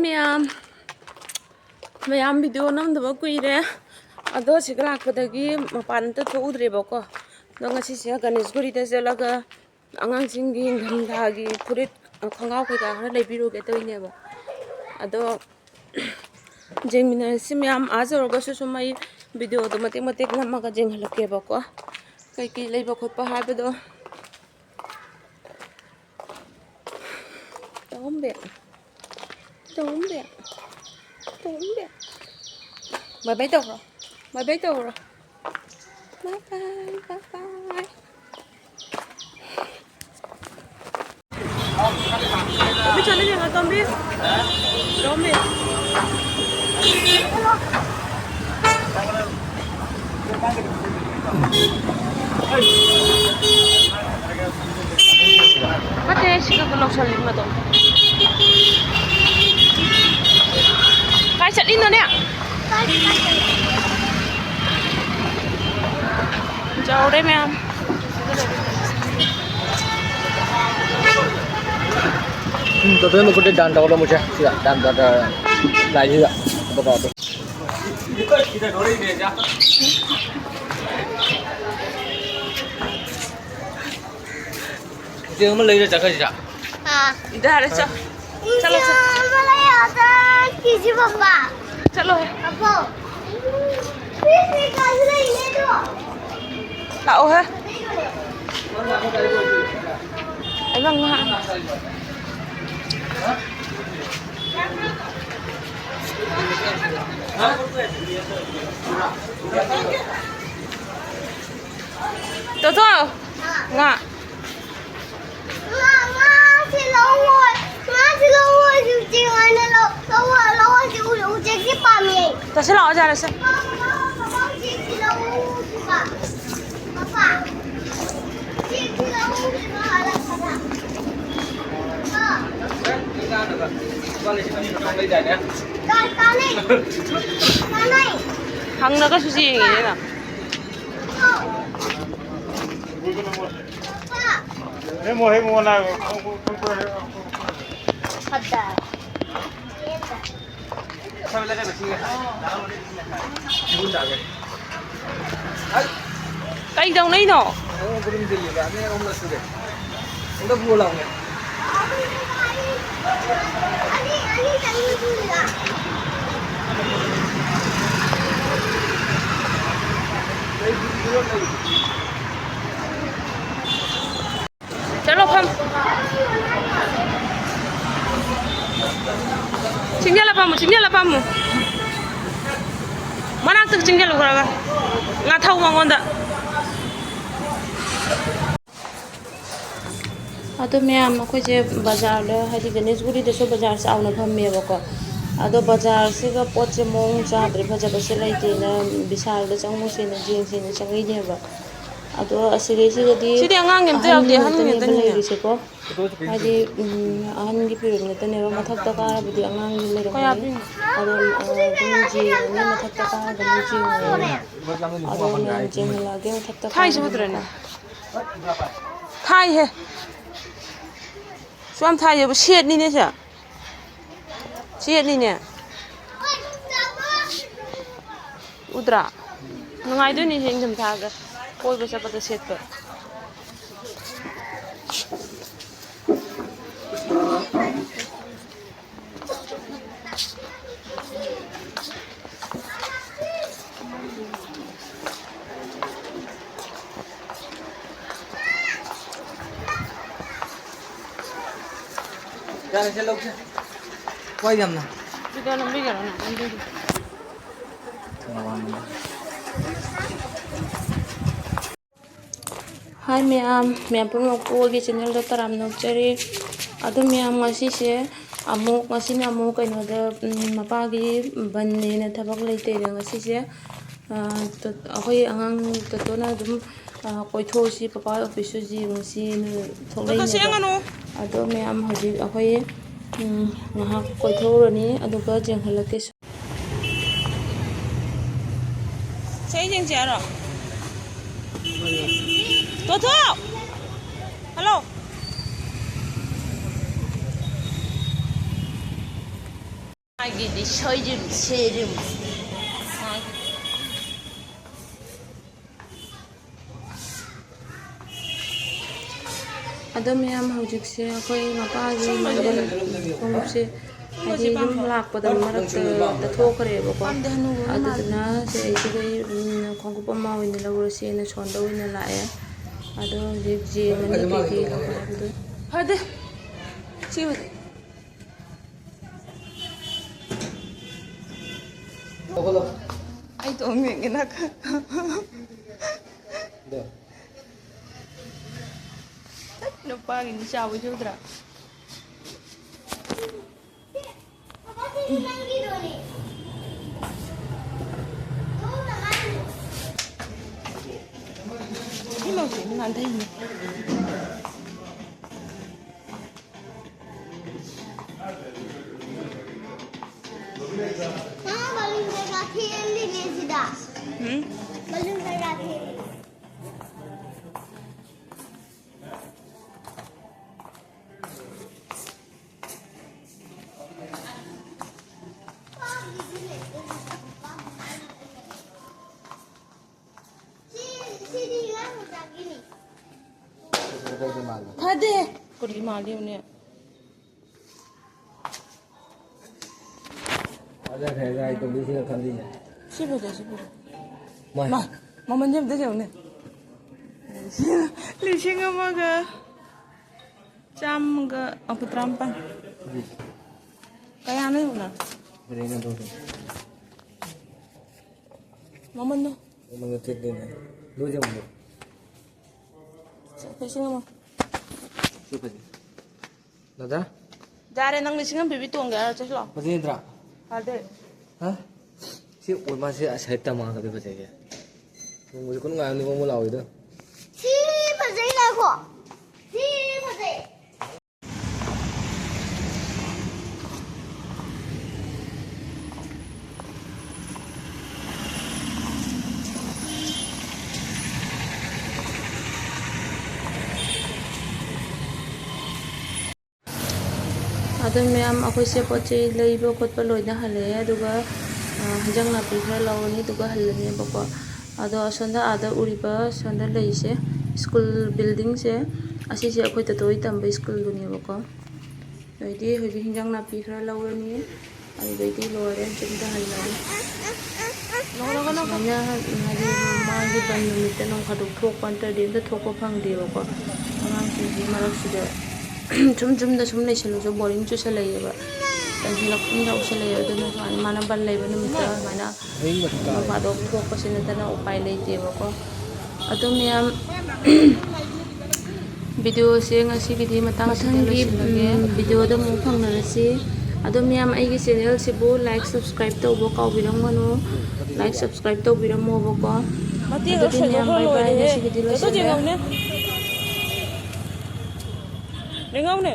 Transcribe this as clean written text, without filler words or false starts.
ꯃꯌꯥꯝ ꯚꯤꯗꯤꯑꯣ ꯅꯝꯗꯕ ꯀꯨꯏꯔꯦ ꯑꯗꯣ ꯁꯤꯒ ꯂꯥꯛꯄꯗꯒꯤ ꯃꯄꯥꯟꯗ ꯊꯣꯛꯎꯗ꯭ꯔꯦꯕꯀꯣ ꯑꯗꯣ ꯉꯁꯤꯁꯦ ꯒꯅꯦꯁꯒꯨꯔꯤꯗ ꯆꯠꯂꯒ ꯑꯉꯥꯡꯁꯤꯡꯒꯤ ꯏꯪꯊꯝꯊꯥꯒꯤ ꯐꯨꯔꯤꯠ ꯈꯣꯡꯒ꯭ꯔꯥꯎ ꯀꯩꯀꯥ ꯈꯔ ꯂꯩꯕꯤꯔꯨꯒꯦ ꯇꯧꯏꯅꯦꯕ ꯑꯗꯣ ꯌꯦꯡꯃꯤꯟꯅꯔꯁꯤ ꯃꯌꯥꯝ ꯌꯧꯔꯒꯁꯨ ꯁꯨꯝ ꯑꯩ ꯚꯤꯗꯤꯑꯣꯗꯣ ꯃꯇꯦꯛ ꯃꯇꯦꯛ ꯅꯝꯃꯒ ꯌꯦꯡꯍꯜꯂꯛꯀꯦꯕꯀꯣ ꯀꯩꯀꯩ ꯂꯩꯕ ꯈꯣꯠꯄ ꯍꯥꯏꯕꯗꯣ Tombe. Bye bye toro. Bye bye toro. Bye bye. Bye bye. Tombe chale jaga Tombe. Tombe. Mate siga belok saling na to. Kai chali no ne? Jauh deh ma'am. Tôi một cái đàn đầu là một chiếc đàn lại như vậy bắt đầu Dia lấy ra chắc gì à? Dah ada cak. Chalo cak. Malah ada kisi papa. Chalo hai. Apa? Ini kasih ini tu. Lau hai. Emang ngah. Toto. Ngah. Xin lỗi chị ơi nó lâu chị uống chị cái bà mì. Ta sẽ lo ra là sao? Chị lâu bà. Papa. Chị lâu bà là bà. Cái này. Hang na ka susi ini na. Hemo na. Ada. Cái đâu đấy nọ. Udah pulang ya. Ani tadi dulu ya. Chalo pham. Chinggya la pamu. Mana tu chinggya lu karaga. Nggak tahu mangonda. Aduh ma'am, aku je bazar le, hadi Ganeshguri deso bazar se auna phamme bako. Ado bazar se ga pot se mong cha dre bhaja base laite na Vishal da changmu se na jing se na changai ne ba. Ado asire se ga di sidi angang ngem te yaute han ngem te ni se ko. Hadi ahan gi piru ne te ne ba mathak ta ka budi angang gi le ro. Ado ji ne mathak ta ka ga ni ji. Ado ne jing la ge mathak ta. Thai se budre na. Thai he. Suam thai ya shit ni ne cha. Shit ni ne. Udra. Ngai do ni hing tham tha ga. Koi ba sa pa ta set pa. Jangan saya lauk. Kau jam na. Video nam bi garo na. Hi ma'am pun ko gi channel da taram nok chari adu ma'am ngasi se amuk ngasi na amuk kaino da mapa gi ban ne na thabak leite re ngasi se ahoi angang to na dum koitho si papa office ji ngasi tholai ne adu ma'am hoji ahoi ngahak koitho rani adu ga jenghalake sei jeng jaro Toto! Hello? ꯃꯥꯒꯤꯗꯤ ꯁꯣꯏꯔꯤꯝ ꯁꯦꯔꯤꯝ ꯑꯗꯣ ꯃꯌꯥꯝ ꯍꯧꯖꯤꯛꯁꯦ ꯑꯩꯈꯣꯏ ꯃꯄꯥꯒꯤ ꯃꯥꯡꯒꯣꯜ ꯈꯣꯡꯎꯞꯁꯦ ꯍꯥꯏꯗꯤ ꯌꯨꯝ ꯂꯥꯛꯄꯗ ꯃꯔꯛꯇ ꯇꯠꯊꯣꯛꯈ꯭ꯔꯦꯕꯀꯣ ꯑꯗꯨꯗꯨꯅ ꯁꯤꯗꯩꯁꯤꯗ ꯈꯣꯡꯎꯞ ꯑꯃ ꯑꯣꯏꯅ ꯂꯧꯔꯁꯦꯅ ꯁꯣꯟꯗ ꯑꯣꯏꯅ ꯂꯥꯛꯑꯦ ꯑꯗꯣ ꯍꯧꯖꯤꯛ ꯌꯦꯡꯉꯅꯤ ꯀꯩꯀꯩ ꯂꯧꯕ ꯍꯥꯏꯕꯗꯣ ꯐꯗꯦ ꯁꯤꯕꯨꯗꯤ ꯑꯩ ꯇꯣꯡꯉꯦꯅ ꯅꯨꯄꯥꯒꯤꯅꯤ ꯆꯥꯎꯕ ꯆꯧꯗ꯭ꯔꯥ 이모지 나한테 있네. balloon가 튀어리네시다. 응? balloon가 튀어. 다들 그리 말이오네. Ada kayak itu bisa kandinya. 씹어줘. Mai. 마만 좀 드셔오네. 리싱어 먹어. 짬가 apa terampan. Kayak aneh mana? Berinya tuh. Maman no. Mengetik ini. Dua jam dulu. 리싱어 먹. Siapa sih? Nada? Jare nang lisingan bibi tuh enggak aja loh. Masih Indra? Ada. Hah? Si masih saya tamang tapi baca ya. Mungkin kan nggak nih mau lau itu. Si bazai lagu. Si bazai. ꯑꯗꯨ ꯃꯌꯥꯝ ꯑꯩꯈꯣꯏꯁꯦ ꯄꯣꯠ ꯆꯩ ꯂꯩꯕ ꯈꯣꯠꯄ ꯂꯣꯏꯅ ꯍꯜꯂꯛꯑꯦ ꯑꯗꯨꯒ ꯍꯤꯟꯖꯥꯡ ꯅꯥꯄꯤ ꯈꯔ ꯂꯧꯔꯅꯤ ꯑꯗꯨꯒ ꯍꯜꯂꯅꯦꯕꯀꯣ ꯑꯗꯣ ꯑꯁꯣꯝꯗ ꯑꯥꯗ ꯎꯔꯤꯕ ꯁꯣꯝꯗ ꯂꯩꯁꯦ ꯁ꯭ꯀꯨꯜ ꯕꯤꯜꯗꯤꯡꯁꯦ ꯑꯁꯤꯁꯦ ꯑꯩꯈꯣꯏ ꯇꯇꯣꯏ ꯇꯝꯕ ꯁ꯭ꯀꯨꯜꯗꯨꯅꯦꯕꯀꯣ ꯑꯗꯩꯗꯤ ꯍꯧꯖꯤꯛ ꯍꯤꯟꯖꯥꯡ ꯅꯥꯄꯤ ꯈꯔ ꯂꯧꯔꯅꯤ ꯑꯗꯨꯗꯩꯗꯤ ꯂꯣꯏꯔꯦ ꯌꯨꯝꯗ ꯍꯜꯂꯅꯤ ꯁꯨꯃꯥꯏꯅ ꯍꯥꯏꯗꯤ ꯃꯥꯒꯤ ꯕꯟ ꯅꯨꯃꯤꯠꯇ ꯅꯣꯡ ꯐꯥꯗꯣꯛ ꯊꯣꯛꯄ ꯅꯠꯇ꯭ꯔꯗꯤ ꯑꯝꯇ ꯊꯣꯛꯄ ꯐꯪꯗꯦꯕꯀꯣ ꯑꯉꯥꯡꯁꯤꯡꯒꯤ ꯃꯔꯛꯁꯤꯗ ꯆꯨꯝꯗ ꯁꯨꯝ ꯂꯩꯁꯜꯂꯁꯨ ꯕꯣꯔꯤꯡ ꯆꯨꯁꯜꯂꯛꯑꯦꯕ ꯇꯟꯁꯤꯜꯂꯛꯄ ꯌꯥꯎꯁꯜꯂꯛꯑꯦ ꯑꯗꯨꯅ ꯁꯨꯃꯥꯏꯅ ꯃꯥꯅ ꯕꯟ ꯂꯩꯕ ꯅꯨꯃꯤꯠꯇ ꯁꯨꯃꯥꯏꯅ ꯅꯣꯡ ꯐꯥꯗꯣꯛ ꯊꯣꯛꯄꯁꯤ ꯅꯠꯇꯅ ꯎꯄꯥꯏ ꯂꯩꯇꯦꯕꯀꯣ ꯑꯗꯨ ꯃꯌꯥꯝ ꯚꯤꯗꯤꯑꯣꯁꯦ ꯉꯁꯤꯒꯤꯗꯤ ꯃꯊꯪꯒꯤ ꯚꯤꯗꯤꯑꯣꯗ ꯑꯃꯨꯛ ꯐꯪꯅꯔꯁꯤ ꯑꯗꯣ ꯃꯌꯥꯝ ꯑꯩꯒꯤ ꯆꯦꯅꯦꯜꯁꯤꯕꯨ ꯂꯥꯏꯛ ꯁꯕꯁꯀ꯭ꯔꯥꯏꯕ ꯇꯧꯕ ꯀꯥꯎꯕꯤꯔꯝꯒꯅꯨ ꯂꯥꯏꯛ ꯁꯕꯁꯀ꯭ꯔꯥꯏꯕ ꯇꯧꯕꯤꯔꯝꯃꯣꯕꯀꯣ ꯑꯗꯨꯗꯤ ꯃꯌꯥꯝ ꯕꯥꯏ ꯕꯥꯏ ꯉꯁꯤꯒꯤꯗꯤ ꯂꯣꯏꯁꯤꯜꯂꯦ Dengar ni.